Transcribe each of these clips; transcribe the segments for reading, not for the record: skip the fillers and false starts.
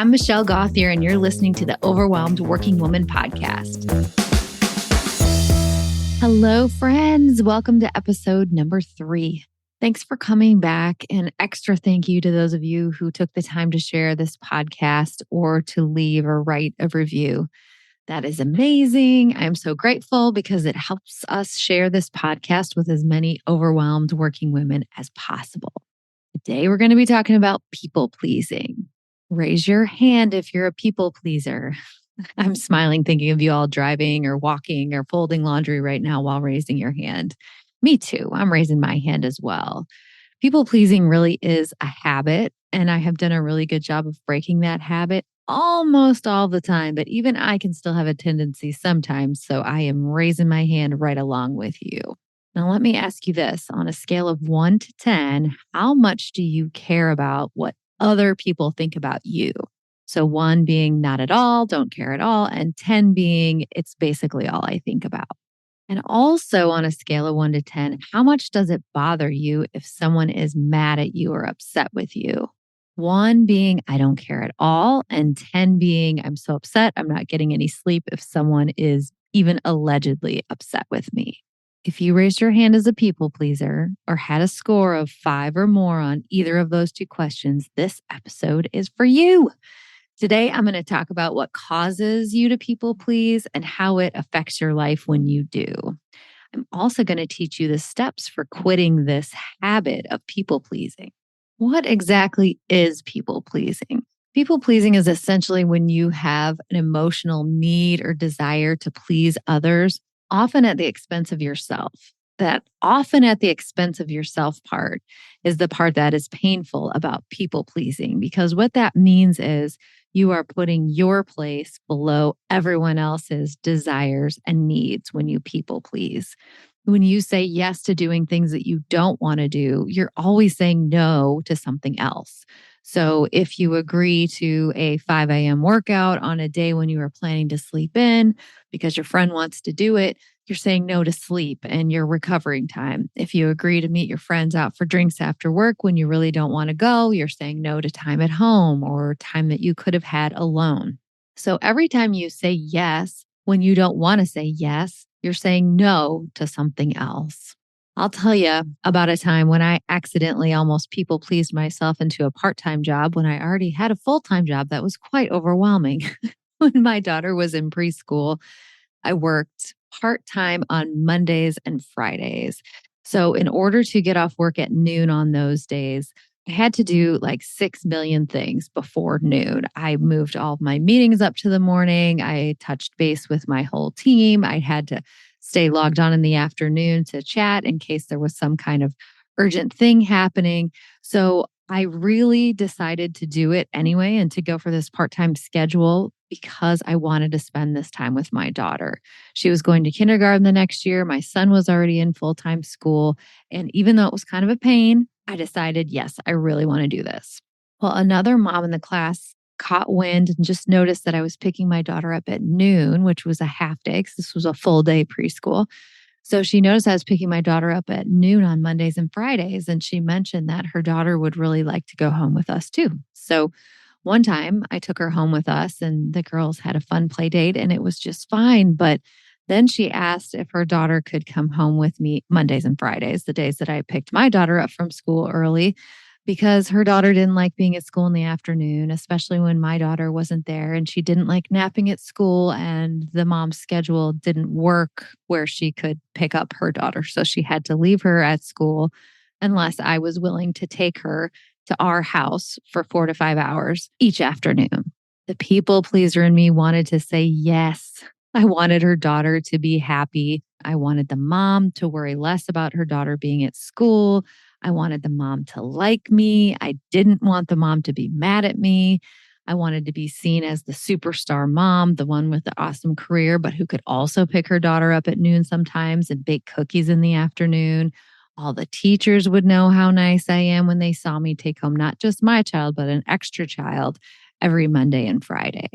I'm Michelle Gauthier, and you're listening to the Overwhelmed Working Woman podcast. Hello, friends. Welcome to episode number 3. Thanks for coming back. An extra thank you to those of you who took the time to share this podcast or to leave or write a review. That is amazing. I'm so grateful because it helps us share this podcast with as many overwhelmed working women as possible. Today, we're going to be talking about people pleasing. Raise your hand if you're a people pleaser. I'm smiling thinking of you all driving or walking or folding laundry right now while raising your hand. Me too. I'm raising my hand as well. People pleasing really is a habit, and I have done a really good job of breaking that habit almost all the time, but even I can still have a tendency sometimes, so I am raising my hand right along with you. Now, let me ask you this. On a scale of 1 to 10, how much do you care about what other people think about you? So 1 being not at all, don't care at all, and 10 being it's basically all I think about. And also on a scale of 1 to 10, how much does it bother you if someone is mad at you or upset with you? 1 being I don't care at all, and 10 being I'm so upset, I'm not getting any sleep if someone is even allegedly upset with me. If you raised your hand as a people pleaser or had a score of 5 or more on either of those 2 questions, this episode is for you. Today, I'm going to talk about what causes you to people please and how it affects your life when you do. I'm also going to teach you the steps for quitting this habit of people pleasing. What exactly is people pleasing? People pleasing is essentially when you have an emotional need or desire to please others, often at the expense of yourself. That often at the expense of yourself part is the part that is painful about people pleasing, because what that means is you are putting your place below everyone else's desires and needs when you people please. When you say yes to doing things that you don't want to do, you're always saying no to something else. So if you agree to a 5 a.m. workout on a day when you are planning to sleep in because your friend wants to do it, you're saying no to sleep and your recovering time. If you agree to meet your friends out for drinks after work when you really don't want to go, you're saying no to time at home or time that you could have had alone. So every time you say yes, when you don't want to say yes, you're saying no to something else. I'll tell you about a time when I accidentally almost people pleased myself into a part-time job when I already had a full-time job that was quite overwhelming. When my daughter was in preschool, I worked part-time on Mondays and Fridays. So in order to get off work at noon on those days, I had to do like 6 million things before noon. I moved all of my meetings up to the morning. I touched base with my whole team. I had to stay logged on in the afternoon to chat in case there was some kind of urgent thing happening. So I really decided to do it anyway and to go for this part-time schedule because I wanted to spend this time with my daughter. She was going to kindergarten the next year. My son was already in full-time school. And even though it was kind of a pain, I decided, yes, I really want to do this. Well, another mom in the class caught wind and just noticed that I was picking my daughter up at noon, which was a half day because this was a full day preschool. So she noticed I was picking my daughter up at noon on Mondays and Fridays, and she mentioned that her daughter would really like to go home with us too. So one time I took her home with us and the girls had a fun play date and it was just fine. But then she asked if her daughter could come home with me Mondays and Fridays, the days that I picked my daughter up from school early, because her daughter didn't like being at school in the afternoon, especially when my daughter wasn't there. And she didn't like napping at school, and the mom's schedule didn't work where she could pick up her daughter. So she had to leave her at school unless I was willing to take her to our house for 4 to 5 hours each afternoon. The people pleaser in me wanted to say yes. I wanted her daughter to be happy. I wanted the mom to worry less about her daughter being at school. I wanted the mom to like me. I didn't want the mom to be mad at me. I wanted to be seen as the superstar mom, the one with the awesome career, but who could also pick her daughter up at noon sometimes and bake cookies in the afternoon. All the teachers would know how nice I am when they saw me take home not just my child, but an extra child every Monday and Friday.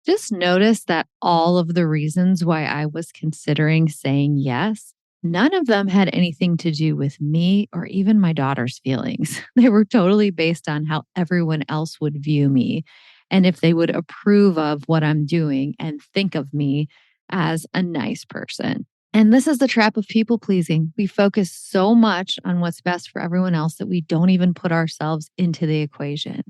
Just notice that all of the reasons why I was considering saying yes, none of them had anything to do with me or even my daughter's feelings. They were totally based on how everyone else would view me and if they would approve of what I'm doing and think of me as a nice person. And this is the trap of people pleasing. We focus so much on what's best for everyone else that we don't even put ourselves into the equation.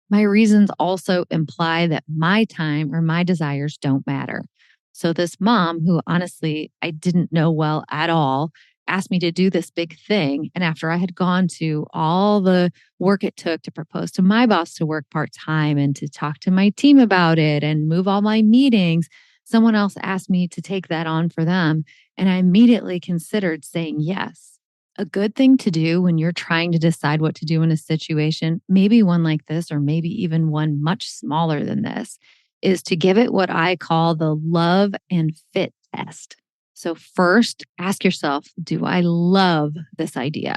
My reasons also imply that my time or my desires don't matter. So, this mom, who honestly I didn't know well at all, asked me to do this big thing. And after I had gone to all the work it took to propose to my boss to work part time and to talk to my team about it and move all my meetings, someone else asked me to take that on for them. And I immediately considered saying yes. A good thing to do when you're trying to decide what to do in a situation, maybe one like this, or maybe even one much smaller than this, is to give it what I call the love and fit test. So, first, ask yourself, do I love this idea?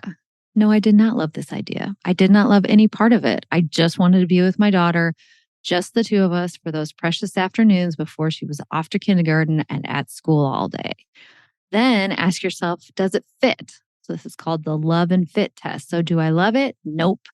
No, I did not love this idea. I did not love any part of it. I just wanted to be with my daughter, just the two of us for those precious afternoons before she was off to kindergarten and at school all day. Then ask yourself, does it fit? So this is called the love and fit test. So do I love it? Nope.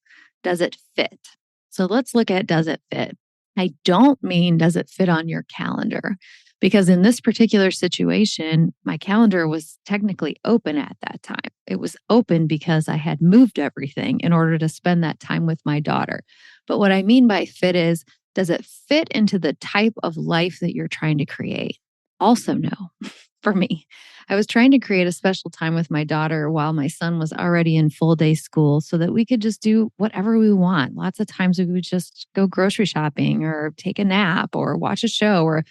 Does it fit? So let's look at does it fit? I don't mean does it fit on your calendar? Because in this particular situation, my calendar was technically open at that time. It was open because I had moved everything in order to spend that time with my daughter. But what I mean by fit is, does it fit into the type of life that you're trying to create? Also, no. For me, I was trying to create a special time with my daughter while my son was already in full day school so that we could just do whatever we want. Lots of times we would just go grocery shopping or take a nap or watch a show or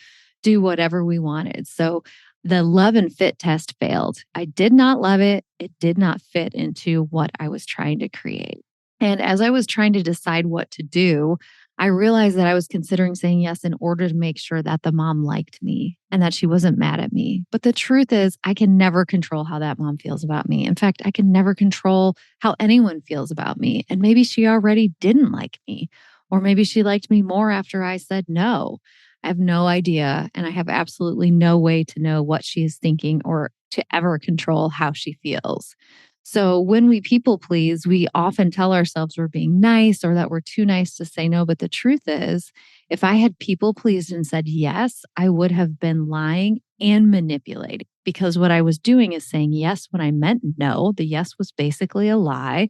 do whatever we wanted. So the love and fit test failed. I did not love it. It did not fit into what I was trying to create. And as I was trying to decide what to do, I realized that I was considering saying yes in order to make sure that the mom liked me and that she wasn't mad at me. But the truth is, I can never control how that mom feels about me. In fact, I can never control how anyone feels about me. And maybe she already didn't like me, or maybe she liked me more after I said no. I have no idea. And I have absolutely no way to know what she is thinking or to ever control how she feels. So when we people please, we often tell ourselves we're being nice or that we're too nice to say no. But the truth is, if I had people pleased and said yes, I would have been lying and manipulating because what I was doing is saying yes when I meant no. The yes was basically a lie.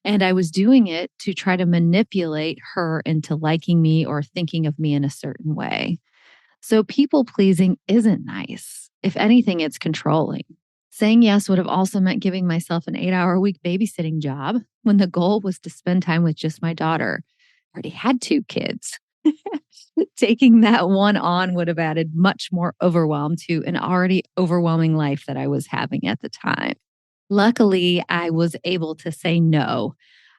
And I was doing it to try to manipulate her into liking me or thinking of me in a certain way. So people pleasing isn't nice. If anything, it's controlling. Saying yes would have also meant giving myself an 8-hour a week babysitting job when the goal was to spend time with just my daughter. I already had 2 kids. Taking that one on would have added much more overwhelm to an already overwhelming life that I was having at the time. Luckily, I was able to say no.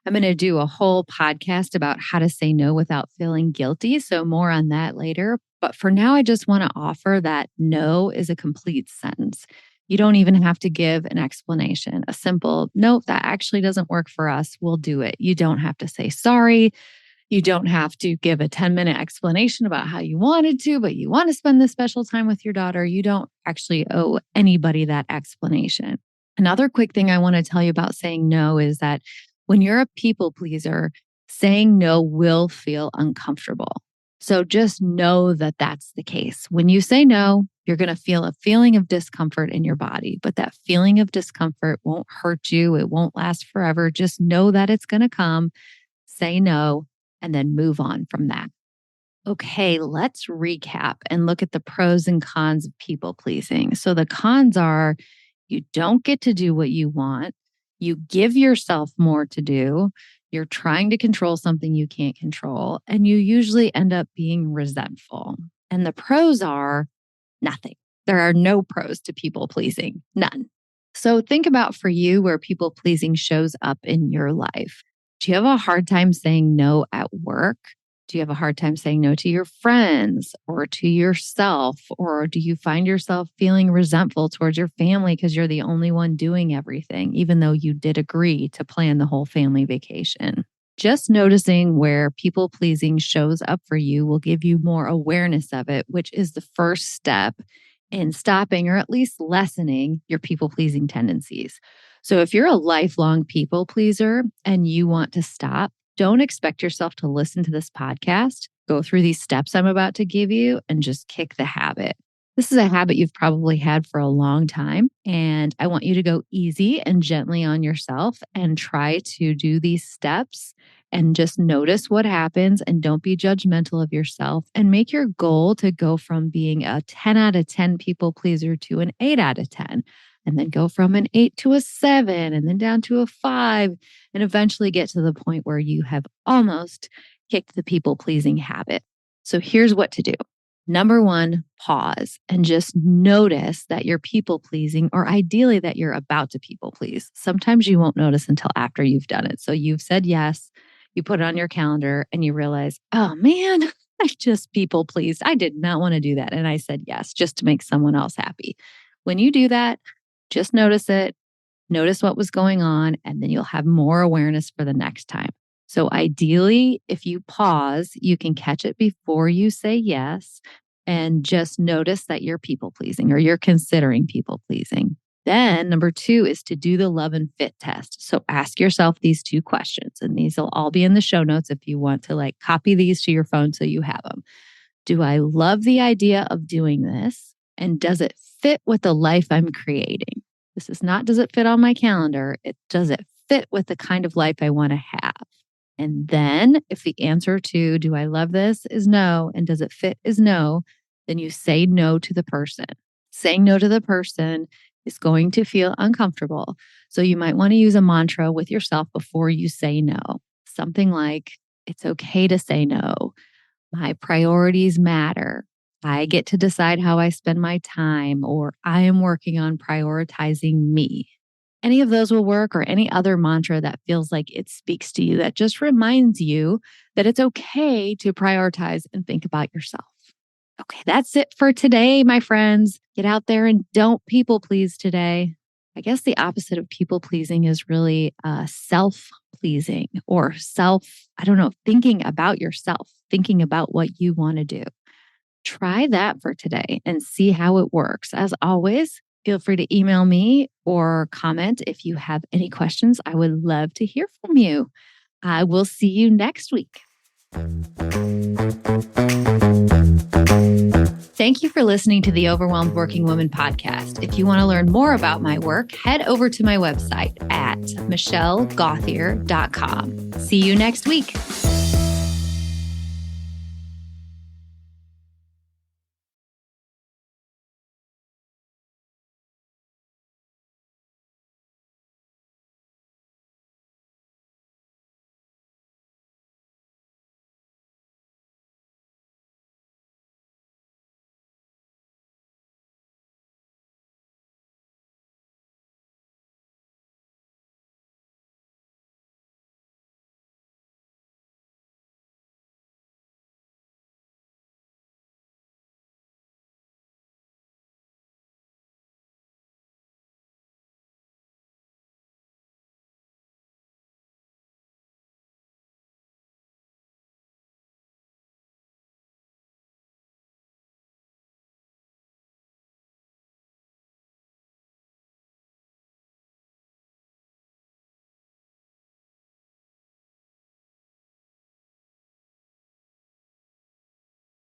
I'm going to do a whole podcast about how to say no without feeling guilty. So, more on that later. But for now, I just want to offer that no is a complete sentence. You don't even have to give an explanation. A simple, nope, that actually doesn't work for us. We'll do it. You don't have to say sorry. You don't have to give a 10-minute explanation about how you wanted to, but you want to spend this special time with your daughter. You don't actually owe anybody that explanation. Another quick thing I want to tell you about saying no is that when you're a people pleaser, saying no will feel uncomfortable. So just know that that's the case. When you say no, you're going to feel a feeling of discomfort in your body, but that feeling of discomfort won't hurt you. It won't last forever. Just know that it's going to come. Say no, and then move on from that. Okay, let's recap and look at the pros and cons of people pleasing. So the cons are you don't get to do what you want. You give yourself more to do. You're trying to control something you can't control, and you usually end up being resentful. And the pros are nothing. There are no pros to people pleasing, none. So think about for you where people pleasing shows up in your life. Do you have a hard time saying no at work? Do you have a hard time saying no to your friends or to yourself? Or do you find yourself feeling resentful towards your family because you're the only one doing everything, even though you did agree to plan the whole family vacation? Just noticing where people pleasing shows up for you will give you more awareness of it, which is the first step in stopping or at least lessening your people pleasing tendencies. So if you're a lifelong people pleaser and you want to stop, Don't expect yourself to listen to this podcast, go through these steps I'm about to give you, and just kick the habit. This is a habit you've probably had for a long time, and I want you to go easy and gently on yourself and try to do these steps and just notice what happens and don't be judgmental of yourself and make your goal to go from being a 10 out of 10 people pleaser to an 8 out of 10, and then go from an 8 to a 7 and then down to a 5 and eventually get to the point where you have almost kicked the people pleasing habit. So here's what to do. Number 1, pause and just notice that you're people pleasing, or ideally that you're about to people please. Sometimes you won't notice until after you've done it. So you've said yes, you put it on your calendar and you realize, oh man, I just people pleased. I did not want to do that. And I said yes, just to make someone else happy. When you do that, just notice it, notice what was going on, and then you'll have more awareness for the next time. So ideally, if you pause, you can catch it before you say yes and just notice that you're people pleasing or you're considering people pleasing. Then number 2 is to do the love and fit test. So ask yourself these 2 questions, and these will all be in the show notes if you want to copy these to your phone so you have them. Do I love the idea of doing this? And does it fit with the life I'm creating? This is not, does it fit on my calendar? Does it fit with the kind of life I want to have? And then if the answer to do I love this is no, and does it fit is no, then you say no to the person. Saying no to the person is going to feel uncomfortable. So you might want to use a mantra with yourself before you say no. Something like, it's okay to say no. My priorities matter. I get to decide how I spend my time, or I am working on prioritizing me. Any of those will work, or any other mantra that feels like it speaks to you, that just reminds you that it's okay to prioritize and think about yourself. Okay, that's it for today, my friends. Get out there and don't people please today. I guess the opposite of people pleasing is really self-pleasing, or thinking about yourself, thinking about what you want to do. Try that for today and see how it works. As always, feel free to email me or comment if you have any questions. I would love to hear from you. I will see you next week. Thank you for listening to the Overwhelmed Working Woman podcast. If you want to learn more about my work, head over to my website at michellegauthier.com. See you next week.